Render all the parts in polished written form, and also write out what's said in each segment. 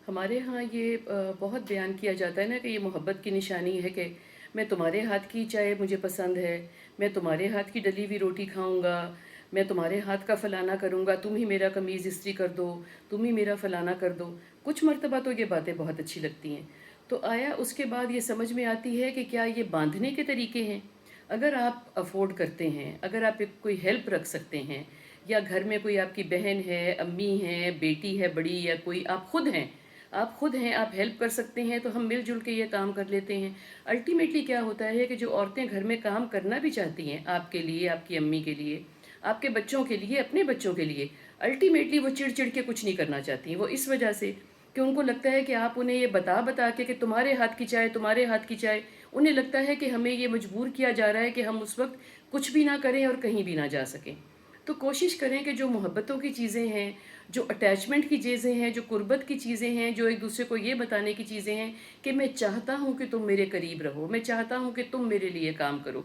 ہمارے ہاں یہ بہت بیان کیا جاتا ہے نا کہ یہ محبت کی نشانی ہے کہ میں تمہارے ہاتھ کی چائے مجھے پسند ہے، میں تمہارے ہاتھ کی ڈلی ہوئی روٹی کھاؤں گا، میں تمہارے ہاتھ کا فلانا کروں گا، تم ہی میرا قمیض استری کر دو، تم ہی میرا فلانا کر دو۔ کچھ مرتبہ تو یہ باتیں بہت اچھی لگتی ہیں، تو آیا اس کے بعد یہ سمجھ میں آتی ہے کہ کیا یہ باندھنے کے طریقے ہیں؟ اگر آپ افورڈ کرتے ہیں، اگر آپ کوئی ہیلپ رکھ سکتے ہیں، یا گھر میں کوئی آپ کی بہن ہے، امی ہے، بیٹی ہے بڑی، یا کوئی آپ خود ہیں آپ ہیلپ کر سکتے ہیں، تو ہم مل جل کے یہ کام کر لیتے ہیں۔ الٹیمیٹلی کیا ہوتا ہے کہ جو عورتیں گھر میں کام کرنا بھی چاہتی ہیں آپ کے لیے، آپ کی امی کے لیے، آپ کے بچوں کے لیے، اپنے بچوں کے لیے، الٹیمیٹلی وہ چڑ چڑ کے کچھ نہیں کرنا چاہتی ہیں۔ وہ اس وجہ سے کہ ان کو لگتا ہے کہ آپ انہیں یہ بتا بتا کے کہ تمہارے ہاتھ کی چائے، تمہارے ہاتھ کی چائے، انہیں لگتا ہے کہ ہمیں یہ مجبور کیا جا رہا ہے کہ ہم اس وقت کچھ بھی نہ کریں اور کہیں بھی نہ جا سکیں۔ تو کوشش کریں کہ جو محبتوں کی چیزیں ہیں، جو اٹیچمنٹ کی چیزیں ہیں، جو قربت کی چیزیں ہیں، جو ایک دوسرے کو یہ بتانے کی چیزیں ہیں کہ میں چاہتا ہوں کہ تم میرے قریب رہو، میں چاہتا ہوں کہ تم میرے لیے کام کرو،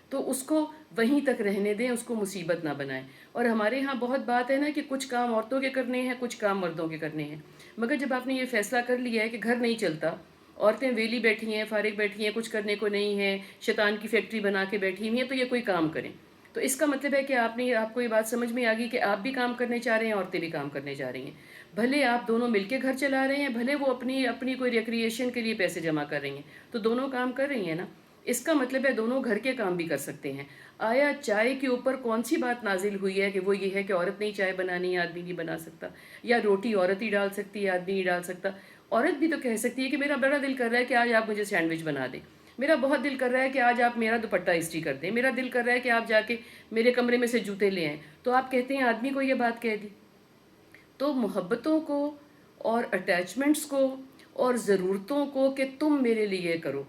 تو اس کو وہیں تک رہنے دیں، اس کو مصیبت نہ بنائیں۔ اور ہمارے ہاں بہت بات ہے نا کہ کچھ کام عورتوں کے کرنے ہیں، کچھ کام مردوں کے کرنے ہیں، مگر جب آپ نے یہ فیصلہ کر لیا ہے کہ گھر نہیں چلتا، عورتیں ویلی بیٹھی ہیں، فارغ بیٹھی ہیں، کچھ کرنے کو نہیں ہے، شیطان کی فیکٹری بنا کے بیٹھی ہوئی ہیں، تو یہ کوئی کام کریں۔ تو اس کا مطلب ہے کہ آپ کو یہ بات سمجھ میں آ گئی کہ آپ بھی کام کرنے چاہ رہے ہیں، عورتیں بھی کام کرنے جا رہی ہیں۔ بھلے آپ دونوں مل کے گھر چلا رہے ہیں، بھلے وہ اپنی اپنی کوئی ریکریشن کے لیے پیسے جمع کر رہی ہیں، تو دونوں کام کر رہی ہیں نا۔ اس کا مطلب ہے دونوں گھر کے کام بھی کر سکتے ہیں۔ آیا چائے کے اوپر کون سی بات نازل ہوئی ہے کہ وہ یہ ہے کہ عورت نہیں چائے بنانی ہے، آدمی نہیں بنا سکتا، یا روٹی عورت ہی ڈال سکتی ہے، آدمی نہیں ڈال سکتا؟ عورت بھی تو کہہ سکتی ہے کہ میرا بڑا دل کر رہا ہے کہ آج آپ مجھے سینڈوچ بنا دیں، میرا بہت دل کر رہا ہے کہ آج آپ میرا دوپٹہ استری کر دیں، میرا دل کر رہا ہے کہ آپ جا کے میرے کمرے میں سے جوتے لے آئیں۔ تو آپ کہتے ہیں آدمی کو یہ بات کہہ دی۔ تو محبتوں کو اور اٹیچمنٹس کو اور ضرورتوں کو کہ تم میرے لیے کرو،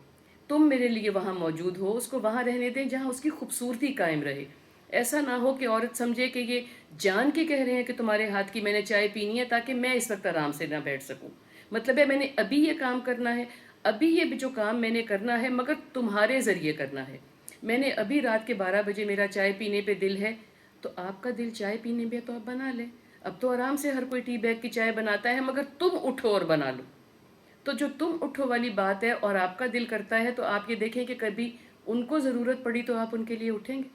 تم میرے لیے وہاں موجود ہو، اس کو وہاں رہنے دیں جہاں اس کی خوبصورتی قائم رہے۔ ایسا نہ ہو کہ عورت سمجھے کہ یہ جان کے کہہ رہے ہیں کہ تمہارے ہاتھ کی میں نے چائے پینی ہے تاکہ میں اس وقت آرام سے نہ بیٹھ سکوں۔ مطلب ہے میں نے ابھی یہ کام کرنا ہے، ابھی یہ جو کام میں نے کرنا ہے مگر تمہارے ذریعے کرنا ہے۔ میں نے ابھی رات کے 12 بجے میرا چائے پینے پہ دل ہے، تو آپ کا دل چائے پینے میں تو آپ بنا لیں۔ اب تو آرام سے ہر کوئی ٹی بیگ کی چائے بناتا ہے، مگر تم اٹھو اور بنا لو۔ تو جو تم اٹھو والی بات ہے اور آپ کا دل کرتا ہے، تو آپ یہ دیکھیں کہ کبھی ان کو ضرورت پڑی تو آپ ان کے لیے اٹھیں گے؟